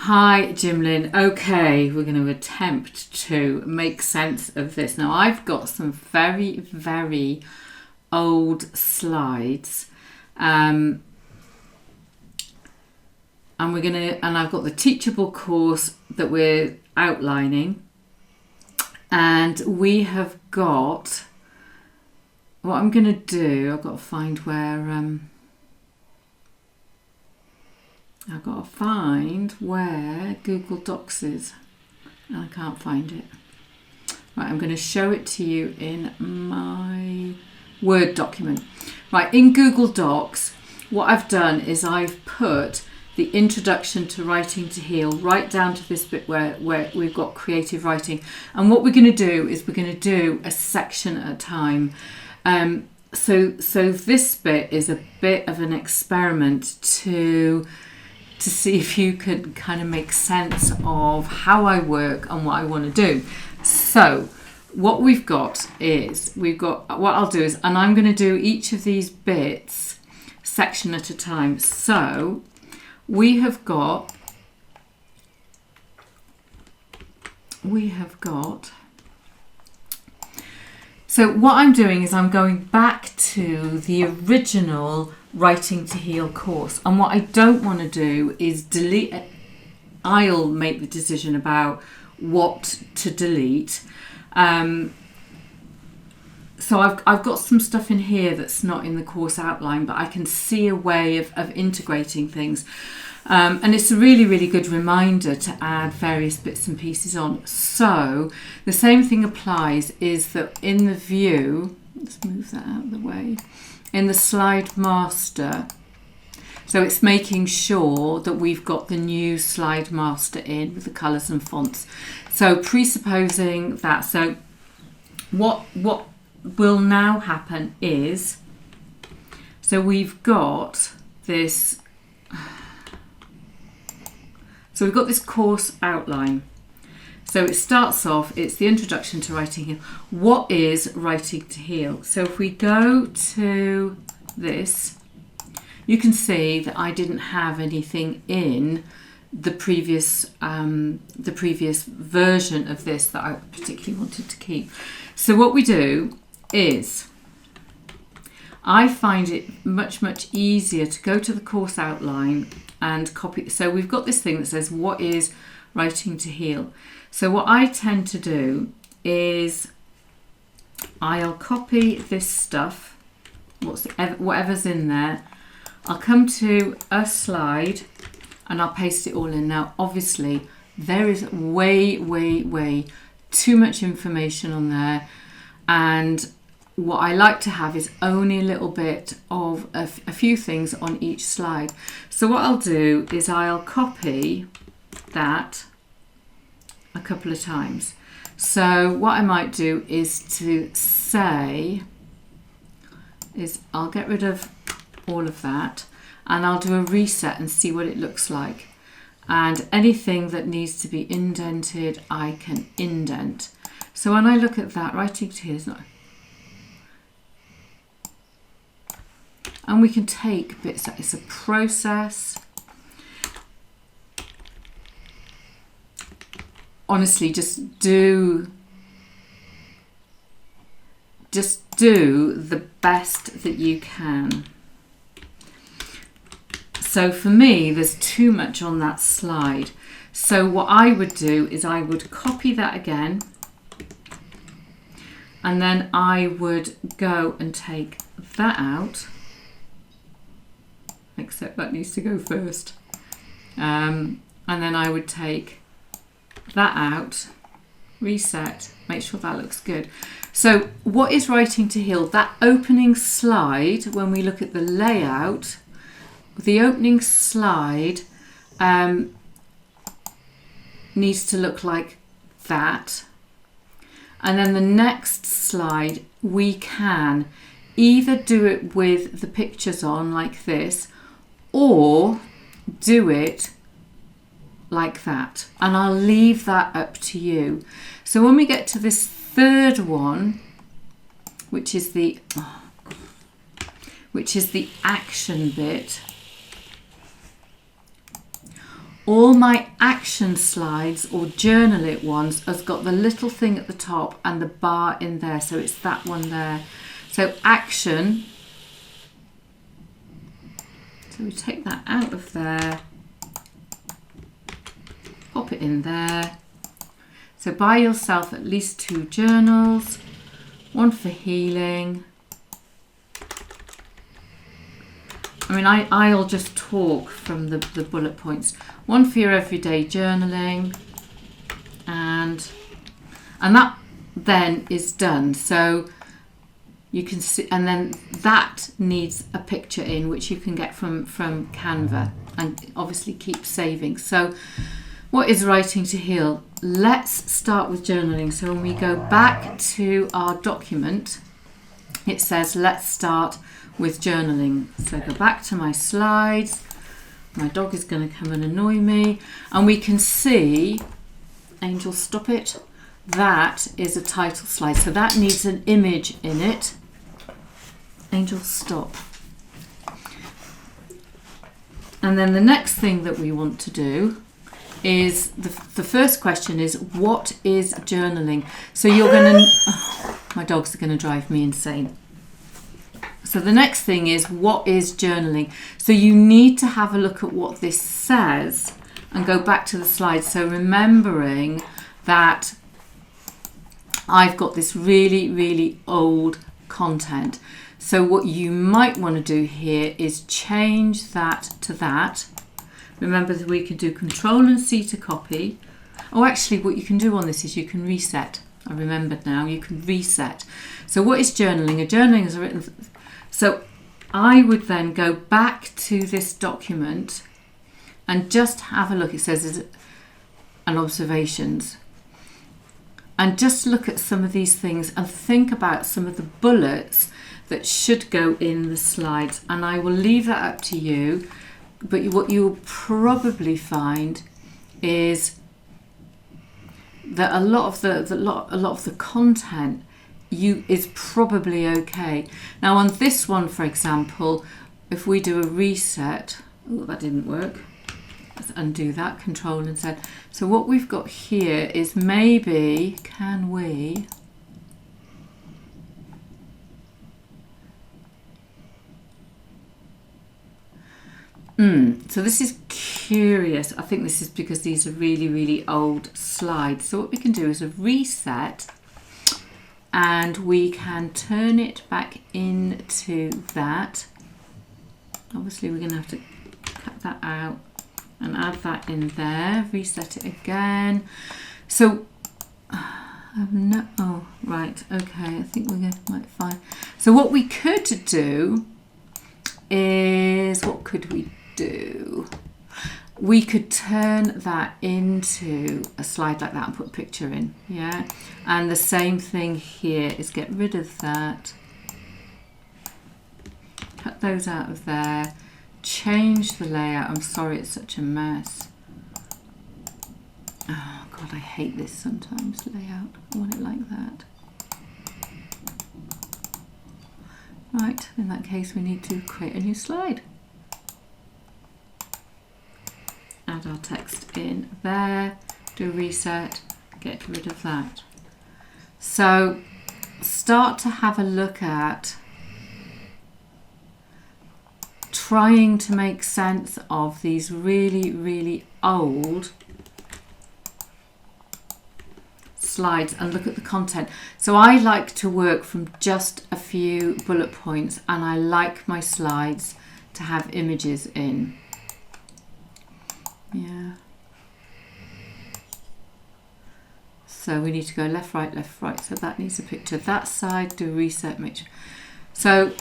Hi, Jimlyn. Okay, we're going to attempt to make sense of this. Now, I've got some very, very old slides, and I've got the teachable course that we're outlining, and we have got. What I'm going to do, I've got to find where. I've got to find where Google Docs is. I can't find it. Right, I'm going to show it to you in my Word document. Right, in Google Docs, what I've done is I've put the introduction to Writing to Heal right down to this bit where we've got creative writing. And what we're going to do is we're going to do a section at a time. So this bit is a bit of an experiment to see if you could kind of make sense of how I work and what I want to do. So what we've got is, what I'll do is, and I'm going to do each of these bits section at a time. So we have got, so what I'm doing is I'm going back to the original Writing to Heal course, and what I don't want to do is delete. I'll make the decision about what to delete. So I've got some stuff in here that's not in the course outline, but I can see a way of integrating things, and it's a really, really good reminder to add various bits and pieces on. So the same thing applies, is that in the view, let's move that out of the way, in the slide master, so it's making sure that we've got the new slide master in with the colours and fonts. So presupposing that, so what will now happen is, so we've got this, so we've got this course outline. So it starts off, it's the introduction to Writing to Heal. What is Writing to Heal? So if we go to this, you can see that I didn't have anything in the previous version of this that I particularly wanted to keep. So what we do is, I find it much, much easier to go to the course outline and copy. So we've got this thing that says, what is Writing to Heal? So what I tend to do is I'll copy this stuff, whatever's in there. I'll come to a slide and I'll paste it all in. Now, obviously, there is way, way, way too much information on there. And what I like to have is only a little bit of a few things on each slide. So what I'll do is I'll copy that a couple of times. So what I might do is to say, is I'll get rid of all of that and I'll do a reset and see what it looks like. And anything that needs to be indented, I can indent. So when I look at that, Writing to Heal is not. And we can take bits, it's a process. Honestly, just do the best that you can. So for me, there's too much on that slide. So what I would do is I would copy that again, and then I would go and take that out, except that needs to go first. And then I would take that out, reset, make sure that looks good. So what is Writing to Heal? That opening slide, when we look at the layout, the opening slide needs to look like that. And then the next slide, we can either do it with the pictures on like this, or do it like that, and I'll leave that up to you. So when we get to this third one, which is the action bit, All my action slides or journal it ones has got the little thing at the top and the bar in there. So it's that one there. So action. So we take that out of there. Pop it in there. So buy yourself at least 2 journals. One for healing. I mean, I'll just talk from the bullet points. One for your everyday journaling, and that then is done. So you can see, and then that needs a picture in, which you can get from Canva, and obviously keep saving. So what is writing to heal? Let's start with journaling. So when we go back to our document, it says let's start with journaling. So go back to my slides. My dog is going to come and annoy me, and we can see, Angel, stop it. That is a title slide, so that needs an image in it. Angel, stop. And then the next thing that we want to do is the first question is, what is journaling? So you're going to, my dogs are going to drive me insane. So the next thing is, what is journaling? So you need to have a look at what this says and go back to the slides. So remembering that I've got this really, really old content. So what you might want to do here is change that to that. Remember that we can do Control and C to copy. Oh, actually what you can do on this is you can reset. I remembered now, you can reset. So what is journaling? A journaling is written. So I would then go back to this document and just have a look. It says and observations. And just look at some of these things and think about some of the bullets that should go in the slides. And I will leave that up to you. But what you'll probably find is that a lot of the content is probably okay. Now on this one, for example, if we do a reset, oh, that didn't work. Let's undo that, Control and Z. So what we've got here is maybe, can we? So this is curious. I think this is because these are really, really old slides. So what we can do is a reset, and we can turn it back into that. Obviously we're going to have to cut that out and add that in there, reset it again. So oh right, okay, I think we're going to might find. So what we could do is, what could we do? We could turn that into a slide like that and put a picture in, yeah? And the same thing here is get rid of that, cut those out of there, change the layout. I'm sorry, it's such a mess. Oh God, I hate this sometimes, layout. I want it like that. Right, in that case we need to create a new slide. Add our text in there, do a reset, get rid of that. So start to have a look at trying to make sense of these really, really old slides and look at the content. So I like to work from just a few bullet points, and I like my slides to have images in. Yeah. So we need to go left, right, left, right. So that needs a picture. That side, do reset, make sure. So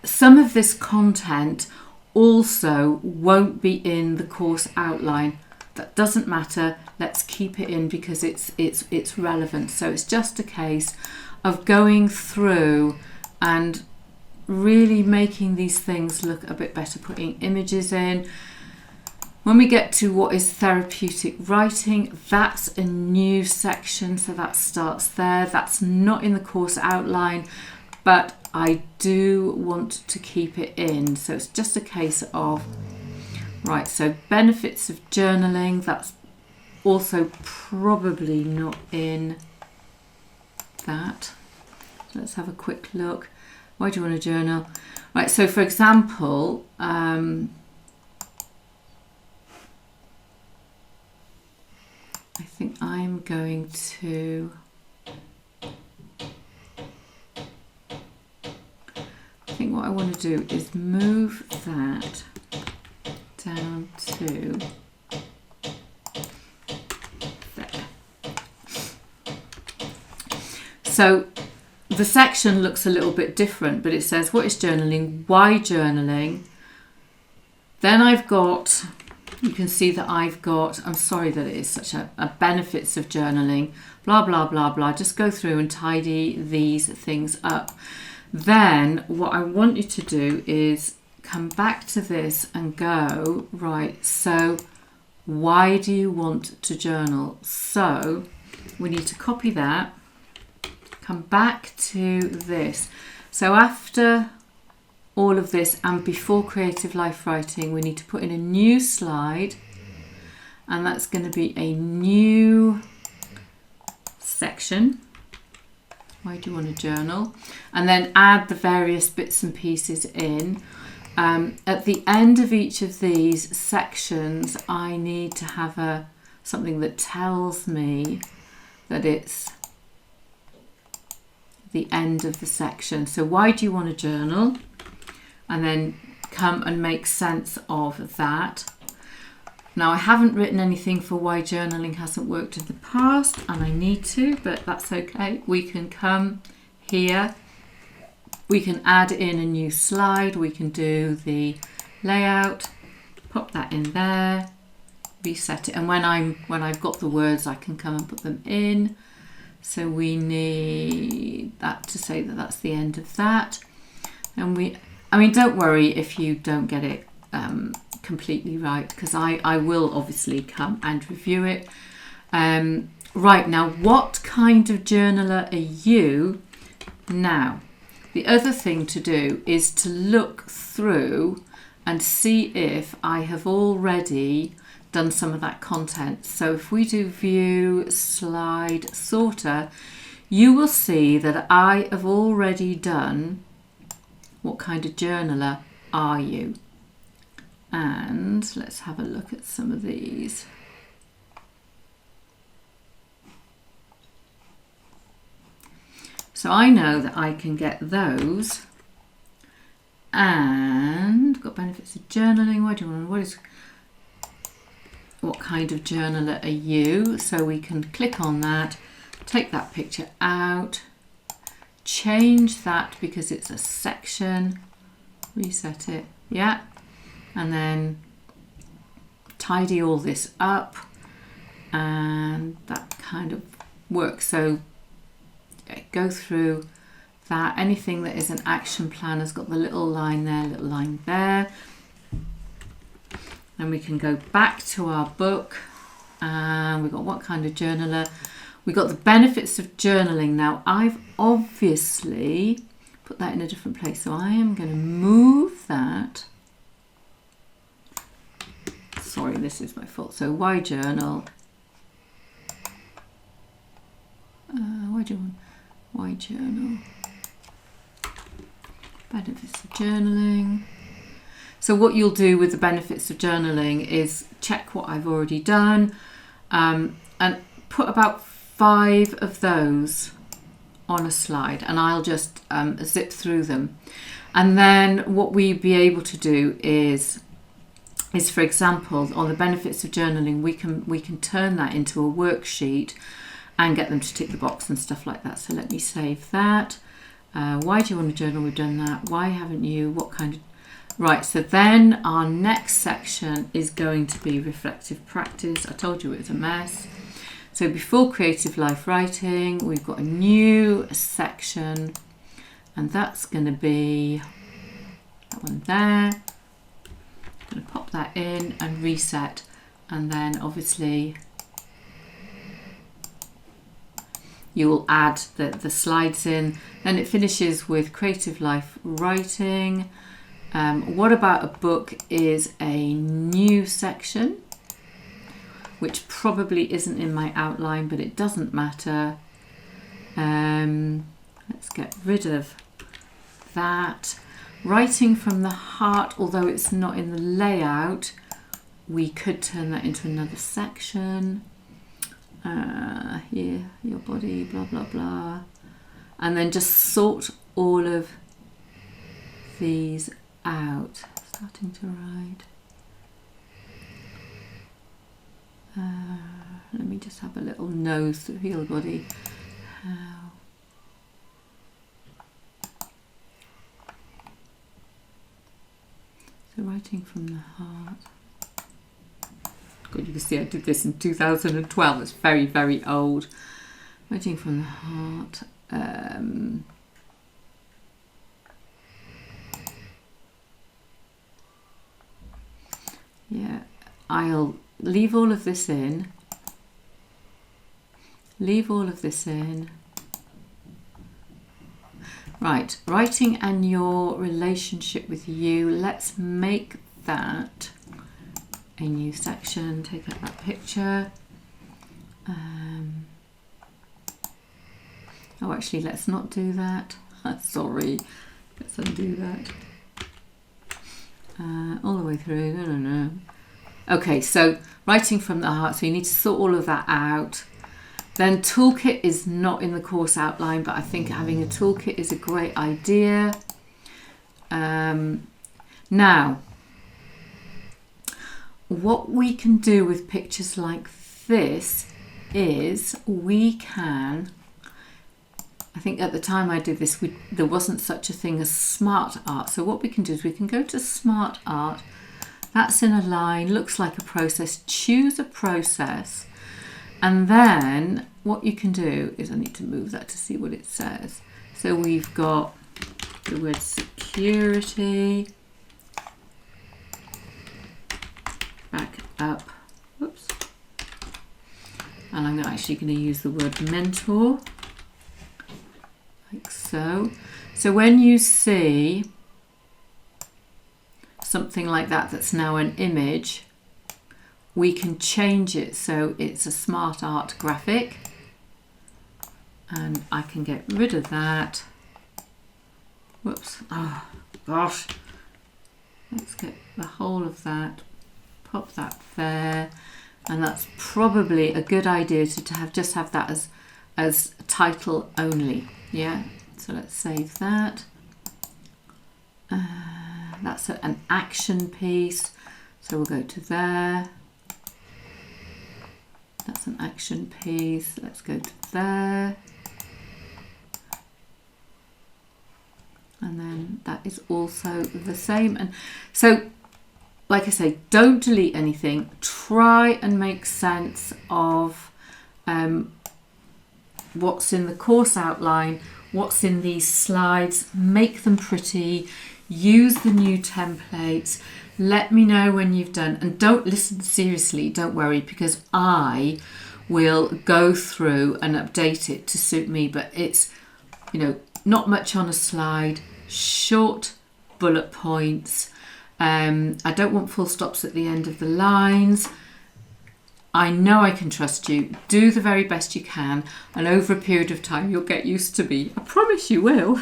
some of this content also won't be in the course outline. That doesn't matter. Let's keep it in because it's relevant. So it's just a case of going through and really making these things look a bit better, putting images in. When we get to what is therapeutic writing, that's a new section, so that starts there. That's not in the course outline, but I do want to keep it in. So it's just a case of Right, so benefits of journaling, that's also probably not in that. Let's have a quick look. Why do you want to journal? Right, so for example, I think I'm going to... I think what I want to do is move that down to there. So the section looks a little bit different, but it says what is journaling, why journaling. Then I've got, you can see that I've got, I'm sorry that it is such a benefits of journaling, blah, blah, blah, blah. Just go through and tidy these things up. Then what I want you to do is come back to this and go, right, so why do you want to journal? So we need to copy that, come back to this. So after all of this and before creative life writing, we need to put in a new slide, and that's going to be a new section. Why do you want to journal? And then add the various bits and pieces in. At the end of each of these sections, I need to have something that tells me that it's the end of the section. So why do you want to journal? And then come and make sense of that. Now, I haven't written anything for why journaling hasn't worked in the past, and I need to, but that's okay. We can come here, we can add in a new slide, we can do the layout, pop that in there, reset it, and when I've got the words, I can come and put them in. So we need that to say that that's the end of that. And I mean, don't worry if you don't get it completely right, because I will obviously come and review it. Right, now, what kind of journaler are you? Now, the other thing to do is to look through and see if I have already done some of that content. So if we do view slide sorter, you will see that I have already done what kind of journaler are you. And let's have a look at some of these. So I know that I can get those, and got benefits of journaling. Why do you want to, what kind of journaler are you? So we can click on that, take that picture out, change that because it's a section, reset it, yeah, and then tidy all this up, and that kind of works. So go through that. Anything that is an action plan has got the little line there, little line there. And we can go back to our book, and we've got what kind of journaler. We've got the benefits of journaling. Now, I've obviously put that in a different place, so I am going to move that. Sorry, this is my fault. So why journal? Why journal? Benefits of journaling. So what you'll do with the benefits of journaling is check what I've already done, and put about 5 of those on a slide, and I'll just zip through them. And then what we'd be able to do is for example, on the benefits of journaling, we can turn that into a worksheet and get them to tick the box and stuff like that. So let me save that. Why do you want to journal? We've done that. Why haven't you? What kind of... Right, so then our next section is going to be reflective practice. I told you it was a mess. So before creative life writing, we've got a new section, and that's going to be that one there. I'm going to pop that in and reset, and then obviously you will add the slides in. Then it finishes with creative life writing, What about a book is a new section, which probably isn't in my outline, but it doesn't matter. Let's get rid of that. Writing from the heart, although it's not in the layout, we could turn that into another section. Here, your body, blah, blah, blah. And then just sort all of these out. Starting to write. Let me just have a little nose through your body. How? So writing from the heart. God, you can see I did this in 2012. It's very, very old. Writing from the heart. Yeah, I'll leave all of this in. Leave all of this in. Right, writing and your relationship with you. Let's make that a new section. Take out that picture. Oh, actually, let's not do that. Sorry. Let's undo that. All the way through. No. Okay, so writing from the heart. So you need to sort all of that out. Then toolkit is not in the course outline, but I think having a toolkit is a great idea. Now, what we can do with pictures like this is we can, I think at the time I did this, there wasn't such a thing as smart art. So what we can do is we can go to smart art. That's in a line, looks like a process. Choose a process. And then what you can do is, I need to move that to see what it says. So we've got the word security, back up, whoops. And I'm actually going to use the word mentor, like so. So when you see something like that that's now an image, we can change it so it's a smart art graphic, and I can get rid of that. Whoops, oh gosh. Let's get the whole of that, pop that there, and that's probably a good idea to have just have that as title only. Yeah, so let's save that. That's an action piece, so we'll go to there. That's an action piece. Let's go to there. And then that is also the same. And so, like I say, don't delete anything. Try and make sense of what's in the course outline, what's in these slides. Make them pretty. Use the new templates. Let me know when you've done, and don't listen seriously, don't worry, because I will go through and update it to suit me, but it's, you know, not much on a slide, short bullet points. I don't want full stops at the end of the lines. I know I can trust you. Do the very best you can, and over a period of time you'll get used to me. I promise you will.